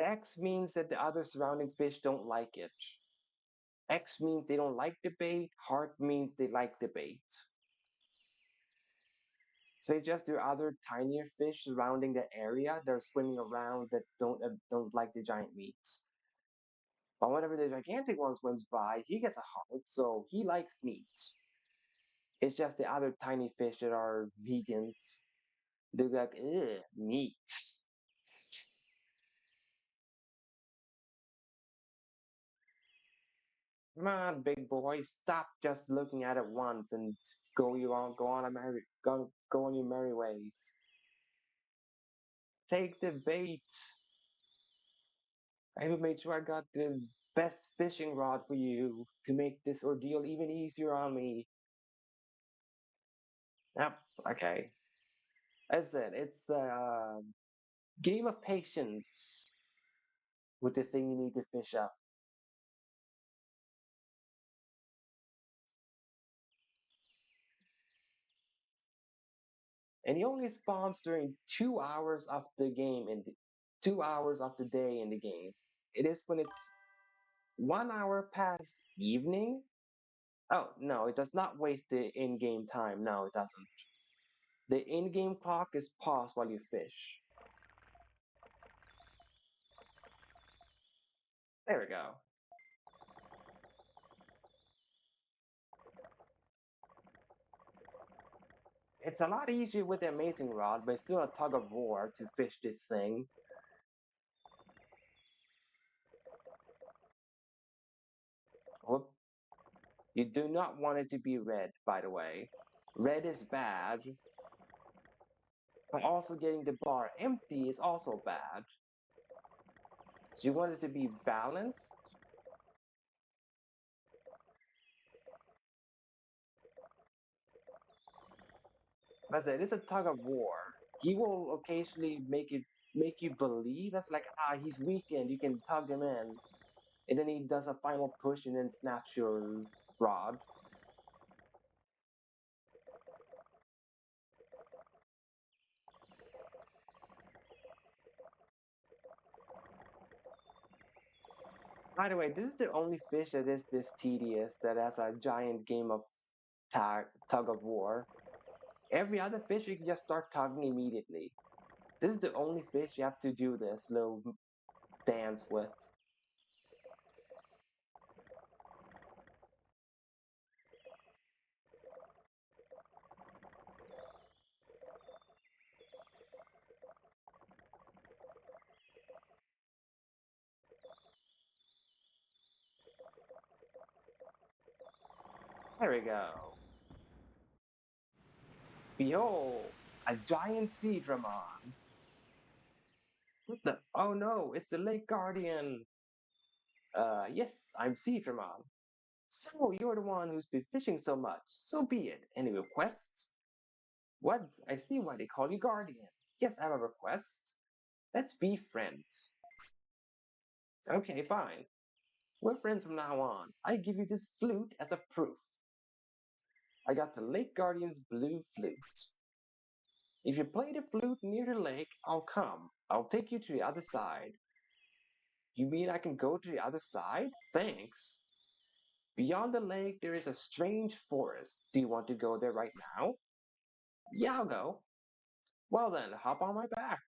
X means that the other surrounding fish don't like it. X means they don't like the bait. Heart means they like the bait. So it's just there are other tinier fish surrounding the area that are swimming around that don't like the giant meats. But whenever the gigantic one swims by, he gets a heart, so he likes meat. It's just the other tiny fish that are vegans. They're like, ugh, meat. Come on, big boy, stop just looking at it once and go on your merry ways. Take the bait. I will make sure I got the best fishing rod for you to make this ordeal even easier on me. Yep, okay. As I said, it's a game of patience with the thing you need to fish up. And he only spawns during 2 hours of the game in the 2 hours of the day in the game. It is when it's 1 hour past evening. Oh no, it does not waste the in-game time. No, it doesn't. The in-game clock is paused while you fish. There we go. It's a lot easier with the amazing rod, but it's still a tug of war to fish this thing. Whoop. You do not want it to be red, by the way. Red is bad, but also getting the bar empty is also bad. So you want it to be balanced. As I said, it's a tug of war. He will occasionally make you believe that's like he's weakened, you can tug him in. And then he does a final push and then snaps your rod. By the way, this is the only fish that is this tedious that has a giant game of tug of war. Every other fish you can just start tugging immediately. This is the only fish you have to do this little dance with. There we go. Behold, a giant sea dramon. What the? Oh no, it's the Lake Guardian. Yes, I'm Sea Dramon. So you're the one who's been fishing so much. So be it. Any requests? What? I see why they call you Guardian. Yes, I have a request. Let's be friends. Okay, fine. We're friends from now on. I give you this flute as a proof. I got the Lake Guardian's blue flute. If you play the flute near the lake, I'll come. I'll take you to the other side. You mean I can go to the other side? Thanks. Beyond the lake, there is a strange forest. Do you want to go there right now? Yeah, I'll go. Well then, hop on my back.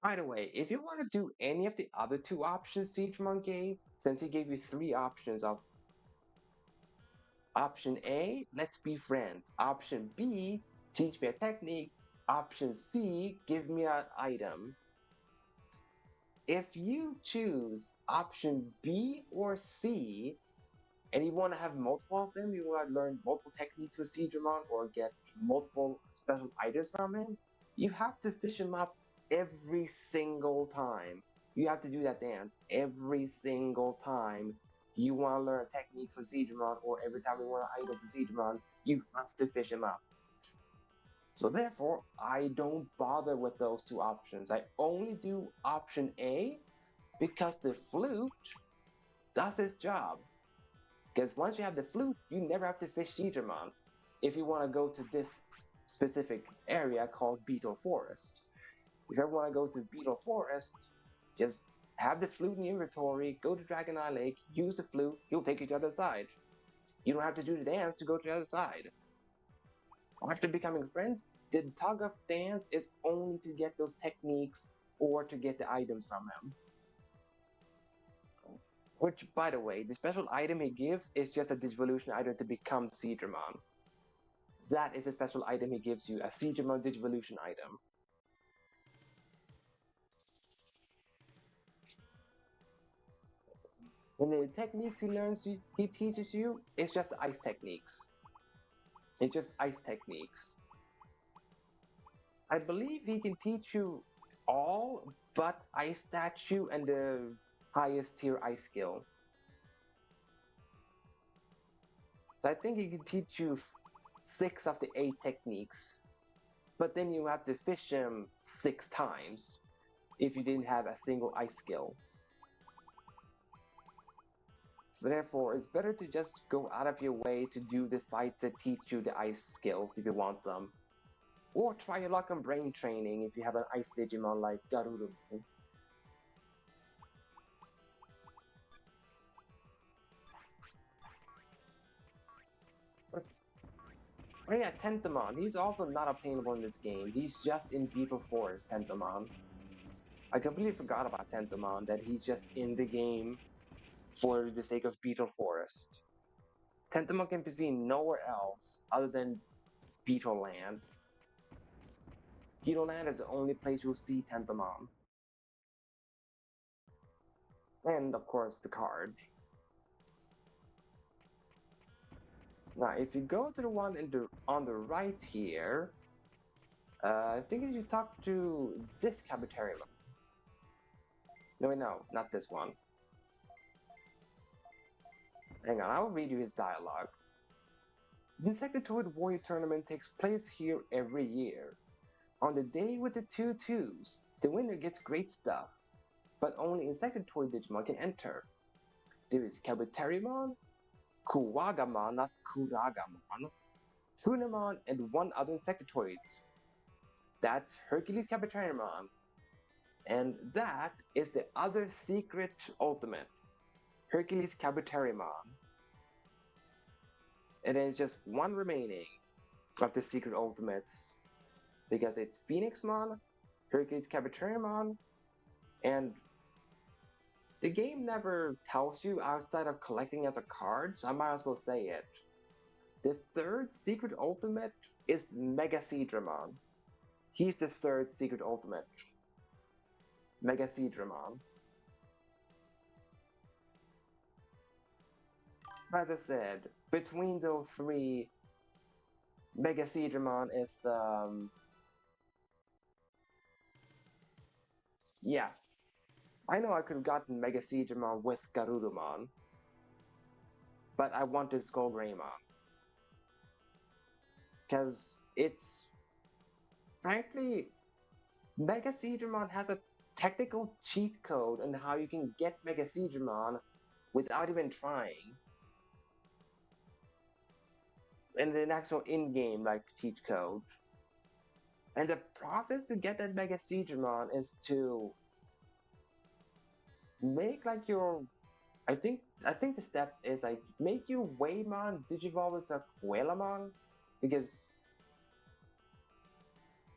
By the way, if you want to do any of the other two options Siegmund gave, since he gave you three options of option A, let's be friends. Option B, teach me a technique. Option C, give me an item. If you choose option B or C, and you want to have multiple of them, you want to learn multiple techniques with Seedramon or get multiple special items from him, you have to fish him up every single time. You have to do that dance every single time you want to learn a technique for Seedramon or every time you want an item for Seedramon, you have to fish him up. So therefore, I don't bother with those two options. I only do option A because the flute does its job. Because once you have the flute, you never have to fish Seedramon if you want to go to this specific area called Beetle Forest. If you ever want to go to Beetle Forest, just have the flute in your inventory, go to Dragon Eye Lake, use the flute, he'll take you to the other side. You don't have to do the dance to go to the other side. After becoming friends, the tug of dance is only to get those techniques or to get the items from him. Which, by the way, the special item he gives is just a Digivolution item to become Seedramon. That is a special item he gives you, a Seedramon Digivolution item. And the techniques he teaches you, is just ice techniques. It's just ice techniques. I believe he can teach you all but Ice Statue and the highest tier ice skill. So I think he can teach you 6 of the 8 techniques, but then you have to fish him 6 times if you didn't have a single ice skill. So therefore, it's better to just go out of your way to do the fights that teach you the ice skills if you want them. Or try your luck on brain training if you have an ice Digimon like Garuru. Oh yeah, Tentamon. He's also not obtainable in this game. He's just in Beetle Forest, Tentamon. I completely forgot about Tentamon, that he's just in the game for the sake of Beetle Forest. Tentamon can be seen nowhere else other than Beetle Land. Beetle Land is the only place you'll see Tentamon. And of course, the card. Now, if you go to the one on the right here, I think you should talk to this Caboterium. No, wait, no, not this one. Hang on, I'll read you his dialogue. The Insectoid Warrior Tournament takes place here every year. On the day with the 2 twos, the winner gets great stuff, but only Insectoid Digimon can enter. There is Caboterium, Kuwagamon, not Kuragamon, Kunamon, and one other Insectoid. That's Hercules Caboterium. And that is the other secret ultimate, Hercules Caboterium. And there's just one remaining of the secret ultimates, because it's Phoenixmon, Hercules Caboterium, and the game never tells you outside of collecting as a card, so I might as well say it. The third secret ultimate is Mega Seedramon. He's the third secret ultimate. Mega Seedramon. As I said, between those 3, Mega Seedramon is the... yeah. I know I could have gotten Mega Seedramon with Garurumon, but I wanted Skull Greymon. Because it's... frankly, Mega Seedramon has a technical cheat code on how you can get Mega Seedramon without even trying. And an actual in-game like cheat code. And the process to get that Mega Seedramon is to make like your... I think the steps is like make your Waymon Digivolve into Quelamon, because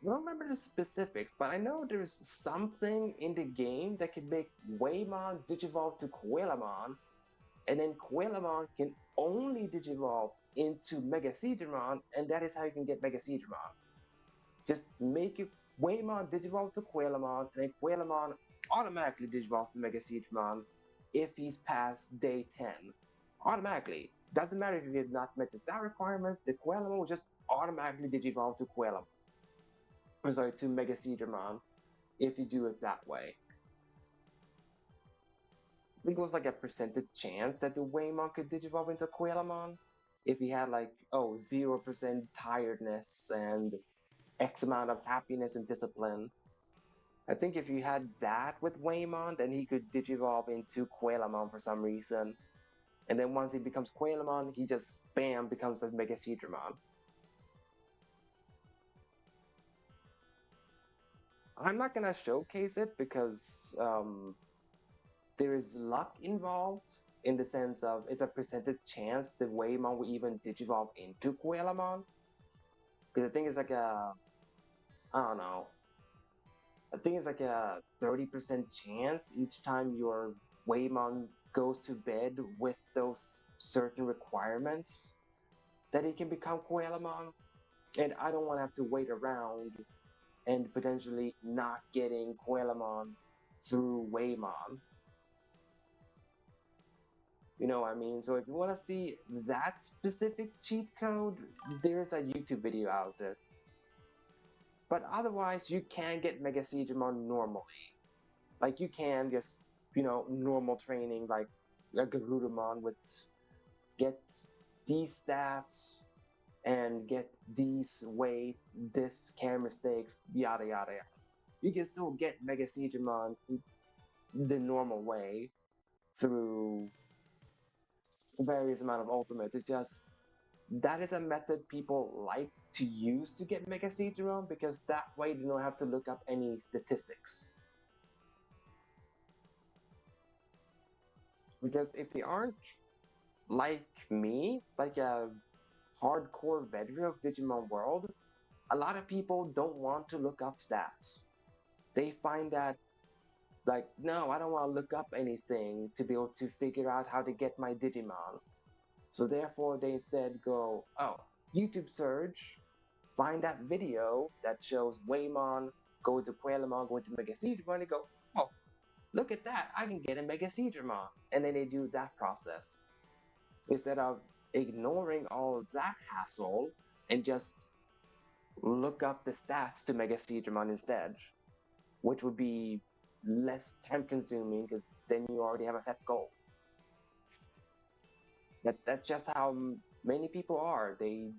I don't remember the specifics, but I know there's something in the game that can make Waymon Digivolve to Quelamon, and then Quelamon can only Digivolve into Mega Seedramon, and that is how you can get Mega Seedramon. Just make your Waymon Digivolve to Quelamon, and then Quelamon automatically Digivolves to Mega Seedramon if he's past day 10. Automatically. Doesn't matter if you have not met the stat requirements, the Quelamon will just automatically Digivolve to Quelamon. I'm sorry, to Mega Seedramon, if you do it that way. I think it was like a percentage chance that the Waymon could Digivolve into Quelamon if he had like, 0% tiredness and X amount of happiness and discipline. I think if you had that with Waymon, then he could Digivolve into Quelamon for some reason. And then once he becomes Quelamon, he just, bam, becomes a Mega Seedramon. I'm not gonna showcase it because there is luck involved in the sense of it's a percentage chance the Waymon will even digivolve into Coelamon. Because I think it's like I don't know, I think it's like a 30% chance each time your Waymon goes to bed with those certain requirements that it can become Coelamon. And I don't want to have to wait around and potentially not getting Coelamon through Waymon. You know what I mean? So if you want to see that specific cheat code, there's a YouTube video out there. But otherwise, you can get Mega Seedramon normally. Like you can just, normal training like a Garudamon with get these stats and get these weight, this care mistakes, yada yada yada. You can still get Mega Seedramon the normal way through various amount of ultimates. It's just that is a method people like to use to get Mega Seedramon because that way you don't have to look up any statistics. Because if they aren't like me, like a hardcore veteran of Digimon World, a lot of people don't want to look up stats. They find that, like, no, I don't want to look up anything to be able to figure out how to get my Digimon. So therefore, they instead go, oh, YouTube search, find that video that shows Waymon going to Quelamon, going to Mega Seedramon, and go, oh, look at that, I can get a Mega Seedramon. And then they do that process. Instead of ignoring all of that hassle and just look up the stats to Mega Seedramon instead, which would be less time consuming because then you already have a set goal. That's just how many people are. They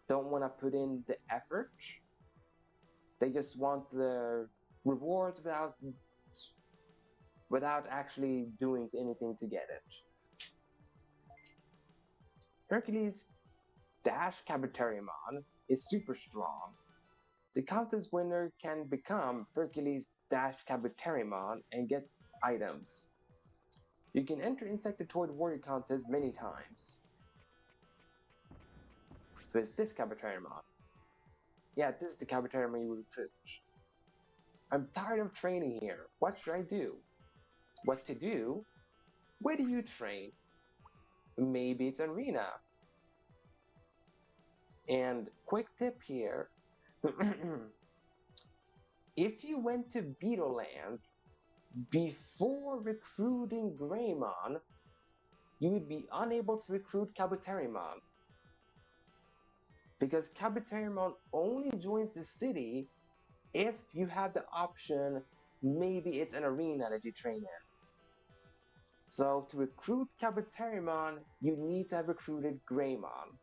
don't want to put in the effort. They just want the rewards without actually doing anything to get it. Hercules Dash Kabuterimon is super strong. The contest winner can become Hercules Dash Kabuterimon and get items. You can enter Insectoid Warrior contest many times. So it's this Kabuterimon. Yeah, this is the Kabuterimon you recruit. I'm tired of training here. What should I do? What to do? Where do you train? Maybe it's arena. And quick tip here. If you went to Beetle Land before recruiting Greymon, you would be unable to recruit Kabuterimon. Because Kabuterimon only joins the city if you have the option, maybe it's an arena that you train in. So to recruit Kabuterimon, you need to have recruited Greymon.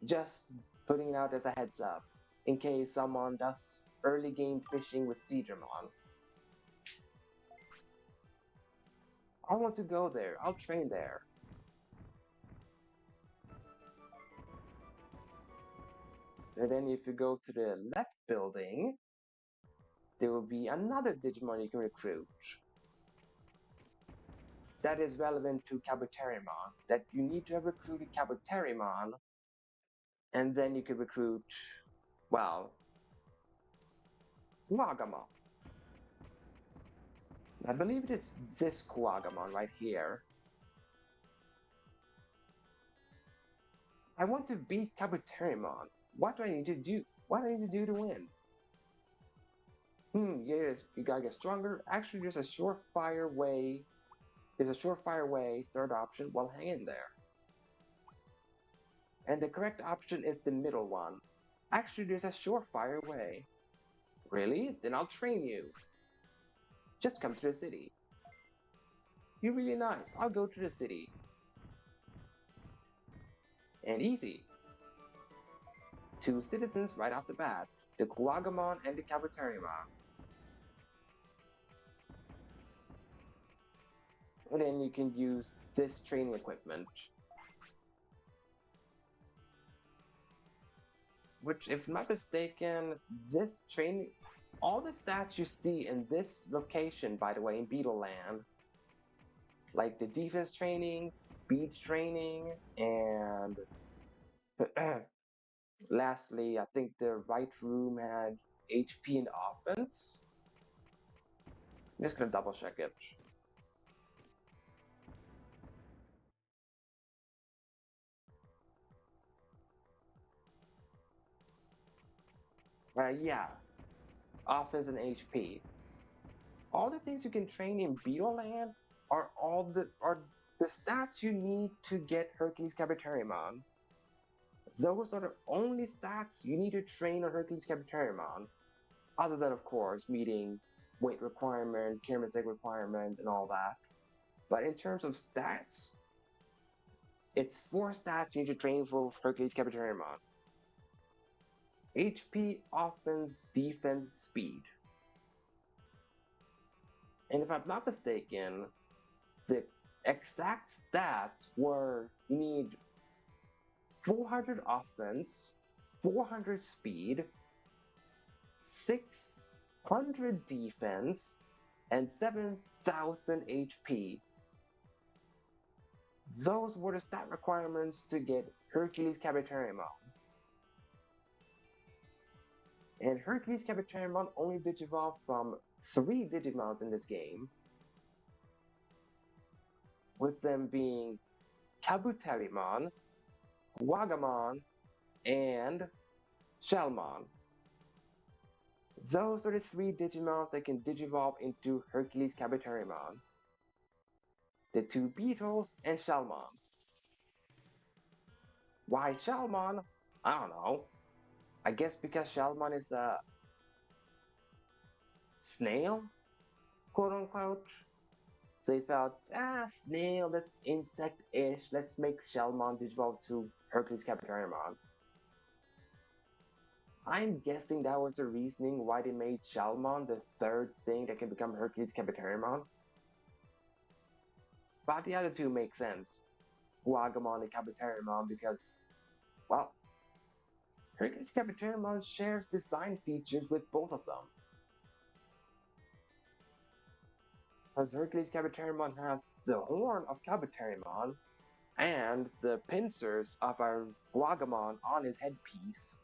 Just putting it out as a heads up, in case someone does early game fishing with Seedramon. I want to go there, I'll train there. And then if you go to the left building, there will be another Digimon you can recruit. That is relevant to Kabuterimon, that you need to have recruited Kabuterimon, and then you could recruit, well, Kuwagamon. I believe it is this Kuwagamon right here. I want to beat Kabuterimon. What do I need to do? What do I need to do to win? Yeah, you gotta get stronger. Actually, there's a surefire way. There's a surefire way, third option. Well, hang in there. And the correct option is the middle one. Actually, there's a surefire way. Really? Then I'll train you. Just come to the city. You're really nice. I'll go to the city. And easy. 2 citizens right off the bat. The Kuwagamon and the Kabuterimon. And then you can use this training equipment. which, if I'm not mistaken, this training, all the stats you see in this location, by the way, in Beetle Land, like the defense training, speed training, and lastly, I think the right room had HP and offense. I'm just gonna double check it. Yeah, offense and HP. All the things you can train in Beetle Land are the stats you need to get Hercules Kabuterimon. Those are the only stats you need to train on Hercules Kabuterimon, other than, of course, meeting weight requirement, charismatic requirement, and all that. But in terms of stats, it's four stats you need to train for Hercules Kabuterimon: HP, offense, defense, speed. And if I'm not mistaken, the exact stats were you need 400 offense, 400 speed, 600 defense, and 7,000 HP. Those were the stat requirements to get Hercules Kabuterimon. And Hercules Kabuterimon only digivolved from 3 Digimons in this game, with them being Kabuterimon, Wagamon, and Shellmon. Those are the 3 Digimons that can digivolve into Hercules Kabuterimon. The 2 beetles and Shellmon. Why Shellmon? I don't know. I guess because Shellmon is a snail, quote unquote. So they felt, snail, that's insect-ish. Let's make Shellmon digivolve to Hercules Kabuterimon. I'm guessing that was the reasoning why they made Shellmon the third thing that can become Hercules Kabuterimon. But the other two make sense. Wagamon and Kabuterimon because, well, Hercules Kabuterimon shares design features with both of them. Because Hercules Kabuterimon has the horn of Kabuterimon and the pincers of a Wagamon on his headpiece.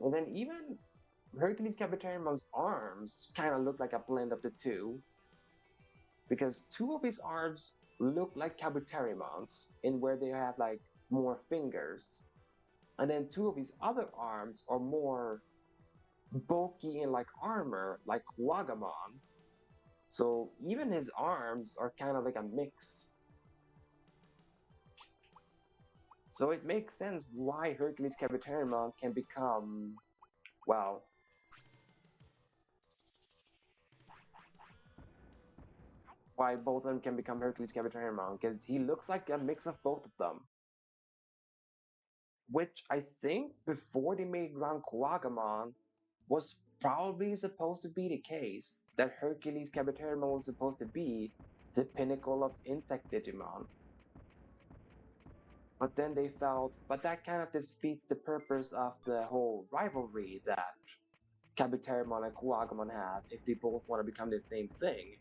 And then even Hercules Kabuterimon's arms kind of look like a blend of the two, because two of his arms look like Kabuterimon's in where they have like more fingers. And then two of his other arms are more bulky and like armor, like Wagamon. So even his arms are kind of like a mix. So it makes sense why Hercules Kabuterimon can become, well, why both of them can become Hercules Kabuterimon, because he looks like a mix of both of them. Which I think before they made Grand Kuwagamon was probably supposed to be the case, that Hercules Kabuterimon was supposed to be the pinnacle of insect Digimon. But then they felt, but that kind of defeats the purpose of the whole rivalry that Kabuterimon and Kuwagamon have if they both want to become the same thing.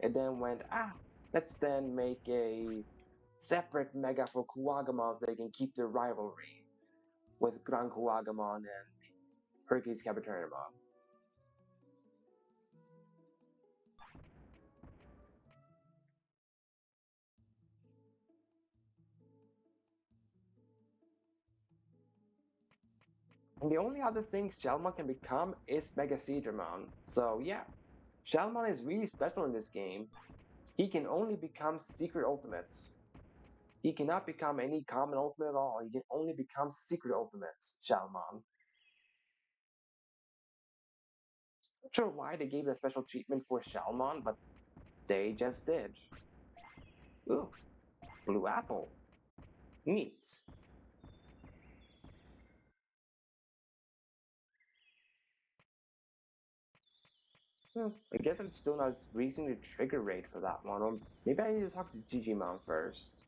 And then went, let's then make a separate mega for Kuwagamon so they can keep the rivalry with Gran Kuwagamon and Hercules Kabuterimon. And the only other thing Shelmon can become is Mega Seedramon. So yeah, Shelmon is really special in this game. He can only become secret ultimates. He cannot become any common ultimate at all. He can only become secret ultimates, Shelmon. Not sure why they gave a special treatment for Shelmon, but they just did. Ooh, blue apple. Neat. I guess I'm still not reaching the trigger rate for that one. Or maybe I need to talk to Digimon first,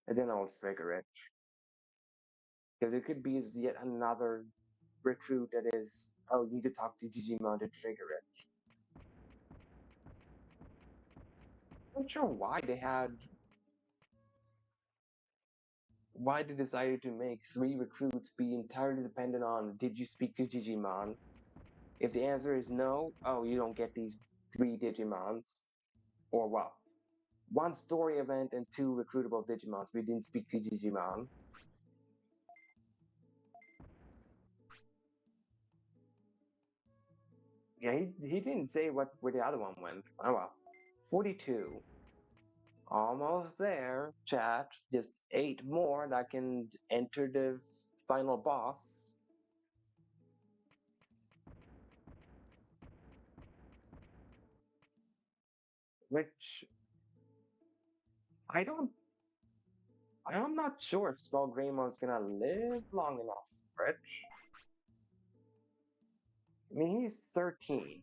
and then I'll trigger it. Because it could be yet another recruit that is, oh, you need to talk to Digimon to trigger it. I'm not sure why they decided to make 3 recruits be entirely dependent on did you speak to Digimon? If the answer is no, oh, you don't get these 3 Digimons. Or what? 1 story event and 2 recruitable Digimons. We didn't speak to Digimon. Yeah, he didn't say where the other one went. Oh well. 42. Almost there, chat. Just 8 more and I can enter the final boss. Which I don't I'm not sure if Skullgreymon gonna live long enough for it. I mean he's 13.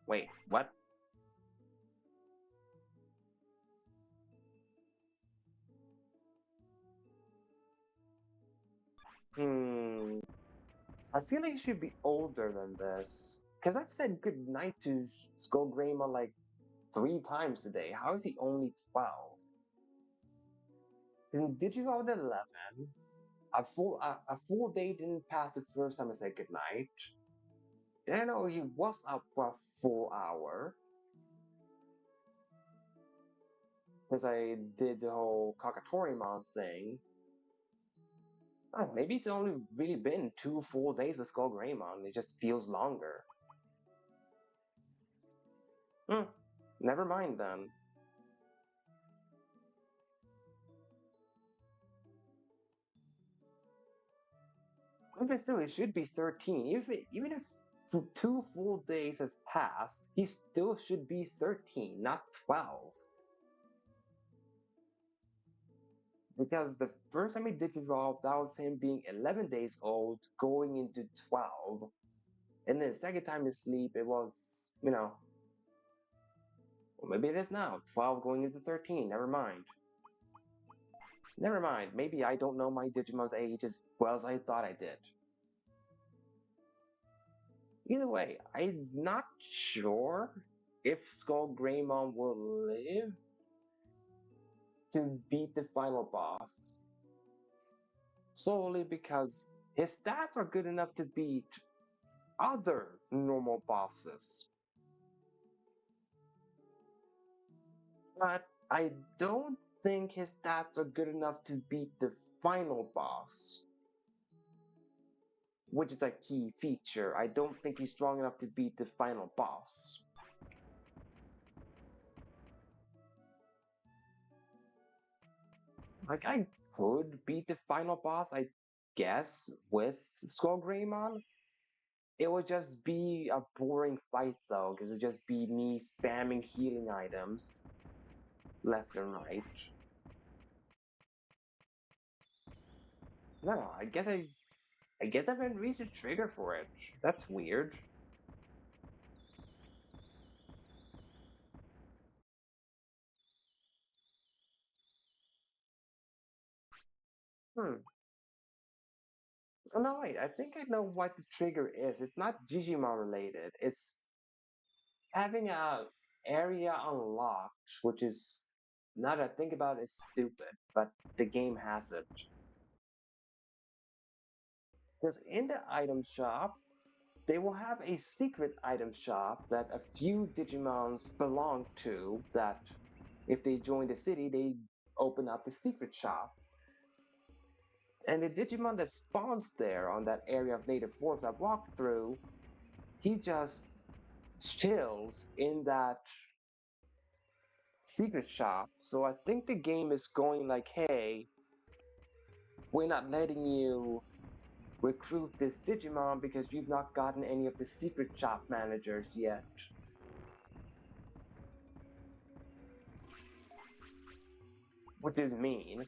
Wait, what? Hmm. I feel like he should be older than this. Because I've said goodnight to Skullgreymon like 3 times today. How is he only 12? Then did you go to 11? A full day didn't pass the first time I said goodnight. Then I know he was up for a full hour. Because I did the whole Kakatorimon thing. Oh, maybe it's only really been 2 full days with Skullgreymon. It just feels longer. Hmm. Never mind then. Even still, it should be 13. Even if 2 full days have passed, he still should be 13, not 12. Because the first time he did evolve, that was him being 11 days old, going into 12. And then the second time he sleep, it was, well, maybe it is now, 12 going into 13, never mind. Never mind, maybe I don't know my Digimon's age as well as I thought I did. Either way, I'm not sure if Skull Greymon will live to beat the final boss. Solely because his stats are good enough to beat other normal bosses. But I don't think his stats are good enough to beat the final boss. Which is a key feature. I don't think he's strong enough to beat the final boss. Like, I could beat the final boss, I guess, with Skull Greymon. It would just be a boring fight, though, because it would just be me spamming healing items left and right. No, I guess I haven't reached a trigger for it. That's weird. Hmm. Oh, no, wait. I think I know what the trigger is. It's not Digimon related. It's having a area unlocked, which is, now that I think about it, it's stupid, but the game has it. Because in the item shop, they will have a secret item shop that a few Digimons belong to, that if they join the city, they open up the secret shop. And the Digimon that spawns there on that area of native forest I walked through, he just chills in that secret shop. So I think the game is going like, hey, we're not letting you recruit this Digimon because you've not gotten any of the secret shop managers yet. Which is mean.